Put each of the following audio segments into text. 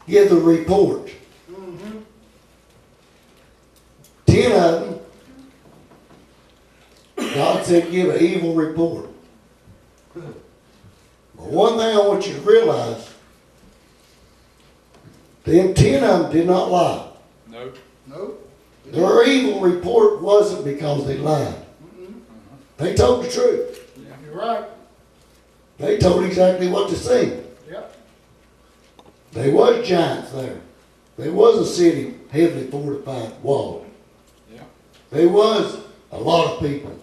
give the report. 10 of them, God said give an evil report. But one thing I want you to realize, them 10 of them did not lie. Nope. Nope. Their evil report wasn't because they lied. They told the truth. Yeah, you're right. They told exactly what to see. Yep. There was giants there. There was a city heavily fortified, walled. Yeah. There was a lot of people.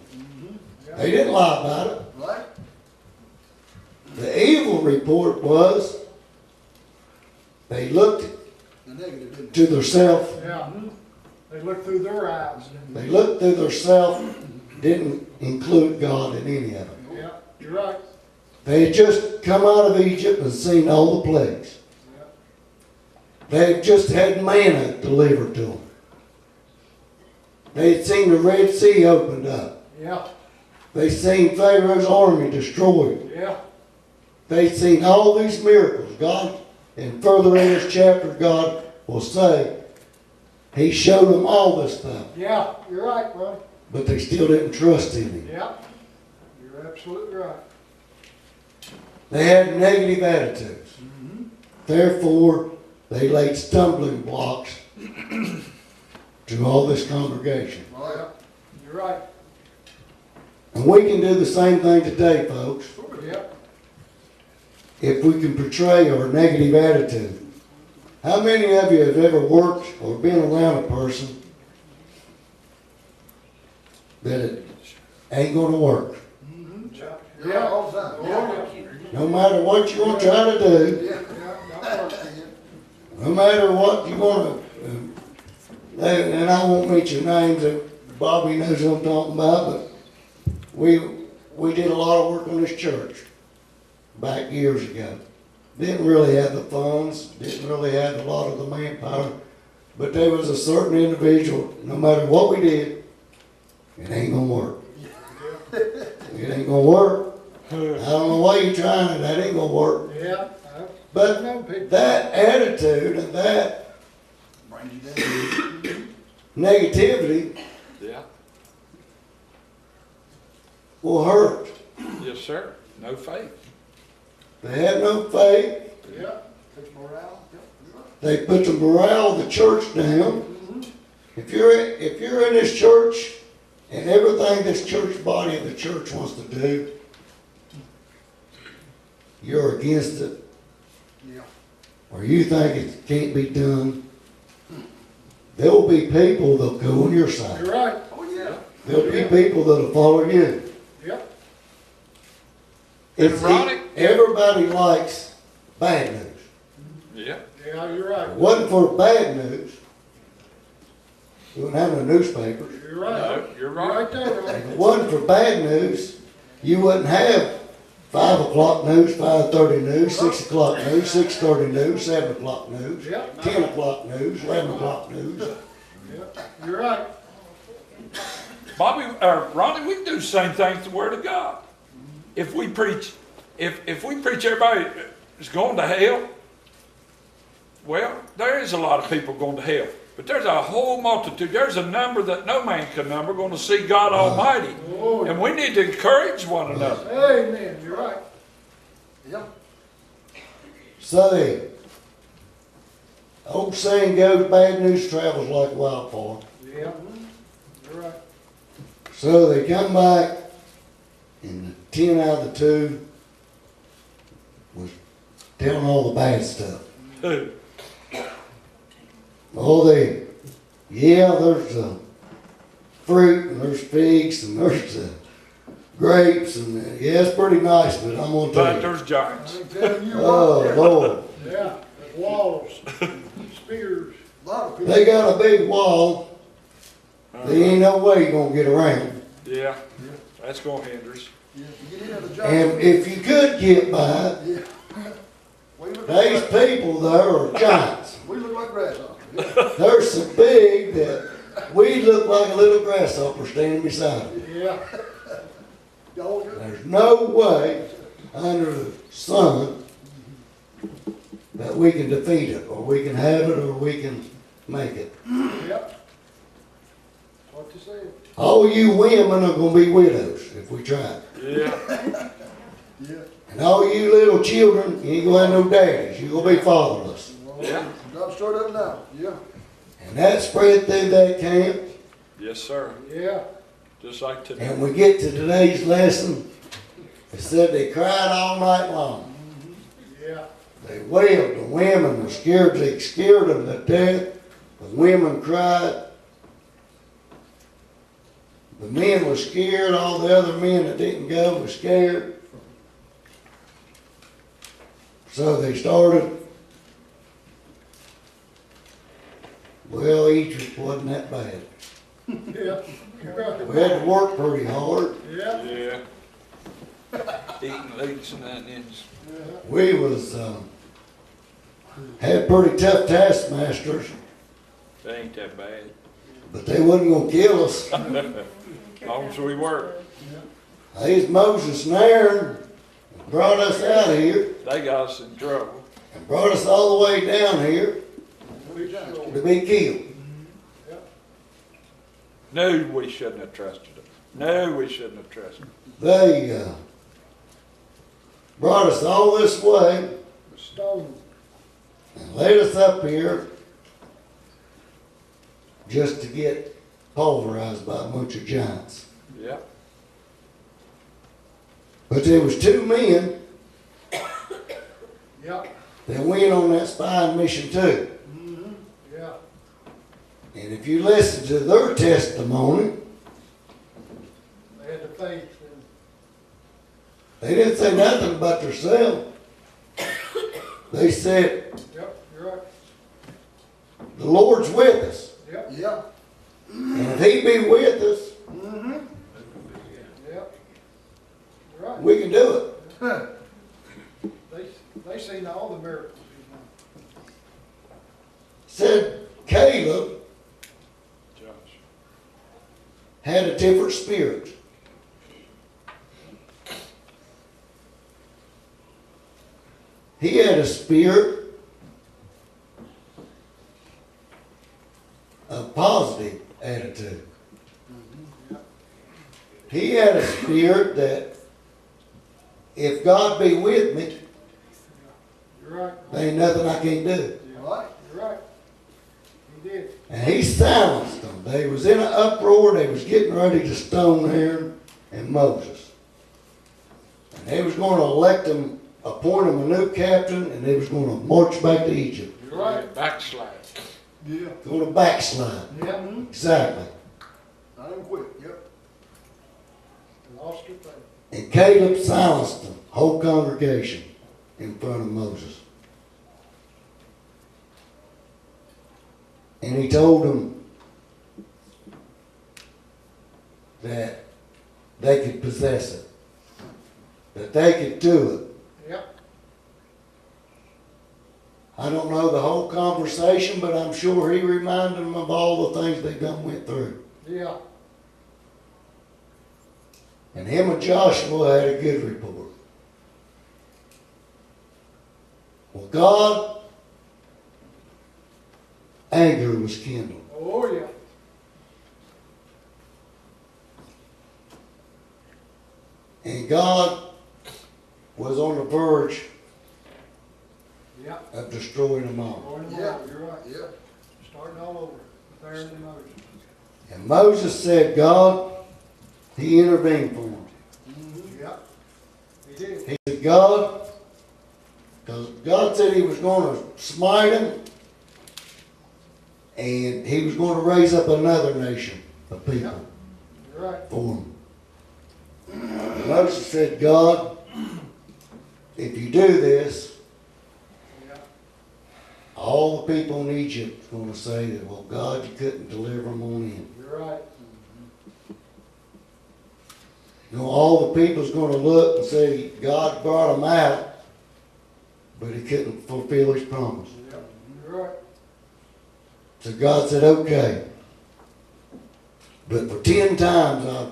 Yeah. They didn't lie about it. Right. The evil report was they looked The negative, didn't to themselves. Yeah. They looked through their eyes. They looked through themselves, didn't include God in any of it. Yeah, you're right. They had just come out of Egypt and seen all the plagues. Yeah. They had just had manna delivered to them. They had seen the Red Sea opened up. Yeah. They seen Pharaoh's army destroyed. Yeah. They seen all these miracles. God, and further in this chapter, God will say, He showed them all this stuff. Yeah, you're right, Ronnie. But they still didn't trust in Him. Yeah. You're absolutely right. They had negative attitudes. Therefore, they laid stumbling blocks to all this congregation. Right. You're right. And we can do the same thing today, folks, Yep. if we can portray our negative attitude. How many of you have ever worked or been around a person that it ain't going to work? Yeah, all the time. Yeah. No matter what you want to try to do, Yeah, don't worry. no matter what you want to, and I won't mention names, Bobby knows what I'm talking about, but we did a lot of work on this church back years ago. Didn't really have the funds, didn't really have a lot of the manpower, but there was a certain individual, no matter what we did, it ain't gonna work. It ain't gonna work. I don't know why you're trying it, that ain't gonna work. Yeah. But No people. that attitude and that Brings you down. negativity Yeah. will hurt. Yes, sir. No faith. They have no faith. Yeah. Takes morale. Yep. You're right. They put the morale of the church down. If you're in this church and everything this church body of the church wants to do, you're against it, Yeah. or you think it can't be done, there will be people that'll go on your side. You're right. Oh, yeah. There'll be people that'll follow you. Yep. It's Ronnie? everybody likes bad news. Yeah. Yeah, you're right. If it wasn't for bad news, you wouldn't have no newspapers. You're right. No, you're You're right. right there, If Ronnie. it wasn't for bad news, you wouldn't have 5 o'clock news, 5:30 news, 6 o'clock news, 6:30 news, 7 o'clock news, Yep. 10 o'clock news, 11 o'clock news. Yep. You're right. Bobby, Ronnie, we can do the same thing with the Word of God. If we preach, if we preach everybody is going to hell, well, there is a lot of people going to hell. But there's a whole multitude. There's a number that no man can number going to see God Almighty. Oh, And we need to encourage one another. amen. You're right. Yep. So the old saying goes, bad news travels like wildfire. Yep. You're right. So they come back, and the 10 out of the 2 was telling all the bad stuff. Oh, there's fruit, and there's figs, and there's grapes, and yeah, it's pretty nice, but I'm gonna tell But you. there's giants. I'm telling you Oh, what. Lord. Yeah. There's walls, spears. A lot of people. They got a big wall. There ain't no way you're gonna get around. Yeah, that's going to hinder us. Yeah, you get in the job. And if you could get by, Yeah. We look these like, people there are giants. we look like grasshoppers. Yeah. They're so big that we look like a little grasshopper standing beside them. Yeah. Y'all good? There's no way under the sun that we can defeat it, or we can have it, or we can make it. Yep. What you said. All you women are gonna be widows if we try. Yeah. Yeah. And all you little children, you ain't gonna have no daddies, you're gonna be fatherless. Yeah. Got started up now. Yeah. And that spread through that camp, Yes, sir. Yeah. Just like today. and we get to today's lesson, it said they cried all night long. Yeah. They wailed, the women were scared, they scared them to death. The women cried. The men were scared, all the other men that didn't go were scared. So they started. Well, Egypt wasn't that bad. Yeah. You're right. We had to work pretty hard. Yeah. Yeah. Eating leeks and onions. We was, had pretty tough taskmasters, They ain't that bad. but they wasn't gonna kill us. As long as we work. There's Moses and Aaron brought us out of here They got us in trouble. and brought us all the way down here to be killed. No, we shouldn't have trusted them. No, we shouldn't have trusted them. They brought us all this way Stone. and laid us up here just to get pulverized by a bunch of giants. Yeah. But there was two men Yeah. that went on that spying mission too. Mm-hmm. Yeah. And if you listen to their testimony, They had the faith. they didn't say nothing about themselves. They said, Yep. You're right. the Lord's with us. Yep. Yeah. And if he be with us, Mm-hmm. Yep. You're right. we can do it. They seen all the miracles he's done. Said Caleb Josh. had a different spirit. He had a spirit of positive attitude. He had a spirit that if God be with me, You're right. there ain't nothing I can't do. You're right. You're right. He did. And he silenced them. They was in an uproar. They was getting ready to stone Aaron and Moses. And they was going to elect them, appoint them a new captain, and they was going to march back to Egypt. You're right. Backslide. Yeah. Going to backslide. Yeah. Exactly. I didn't quit. Yep. Lost your faith. And Caleb silenced the whole congregation in front of Moses. And he told them that they could possess it, that they could do it. Yep. I don't know the whole conversation, but I'm sure he reminded them of all the things they done went through. Yeah. And him and Joshua had a good report. Well, God, anger was kindled. Oh, yeah. And God was on the verge Yeah. of destroying them all. Going to Yeah. You're right. Yeah. Starting all over. With Aaron and Moses. And Moses said, God, he intervened for him. Mm-hmm. Yep. He did. He said, God, because God said he was going to smite him, and he was going to raise up another nation of people You're right. for him. And Moses said, God, if you do this, Yeah. all the people in Egypt are going to say that, well, God, you couldn't deliver them on in. You're right. You know, all the people's going to look and say, God brought them out, but he couldn't fulfill his promise. Yep. You're right. So God said, okay. But for 10 times I've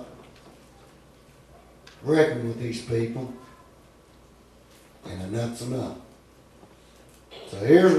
reckoned with these people, and enough's enough. So here's